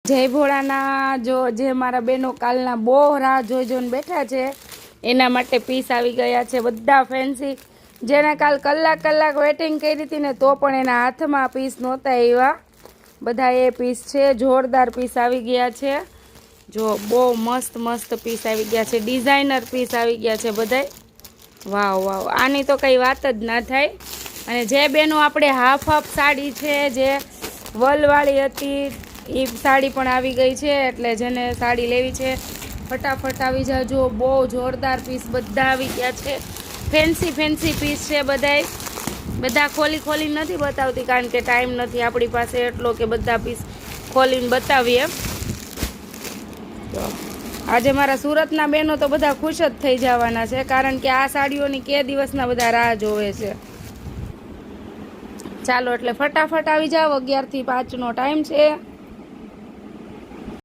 જય ભોળાના જો જે મારા બહેનો કાલના બહુ રાહ જોઈને બેઠા છે એના માટે પીસ આવી ગયા છે બધા ફેન્સી જેને કાલ કલાક વેટિંગ કરી હતી ને તો પણ એના હાથમાં પીસ નહોતા આવ્યા બધા એ પીસ છે જોરદાર પીસ આવી ગયા છે જો બહુ મસ્ત પીસ આવી ગયા છે ડિઝાઇનર પીસ આવી ગયા છે બધાય વાવ આની તો કંઈ વાત જ ના થાય અને જે બેનો આપણે હાફ સાડી છે જે વલવાળી હતી એ સાડી પણ આવી ગઈ છે એટલે જેને સાડી લેવી છે ફટાફટ આવી જાજો બહુ જોરદાર પીસ બધા આવી ગયા છે ફેન્સી પીસ છે બધા ખોલી નથી બતાવતી કારણ કે ટાઈમ નથી આપણી પાસે એટલો કે બધા પીસ ખોલીને બતાવીએ તો આજે મારા સુરતના બહેનો તો બધા ખુશ જ થઈ જવાના છે કારણ કે આ સાડીઓની કે દિવસના બધા રાહ જોવે છે ચાલો એટલે ફટાફટ આવી જાઓ 11 થી 5 નો ટાઈમ છે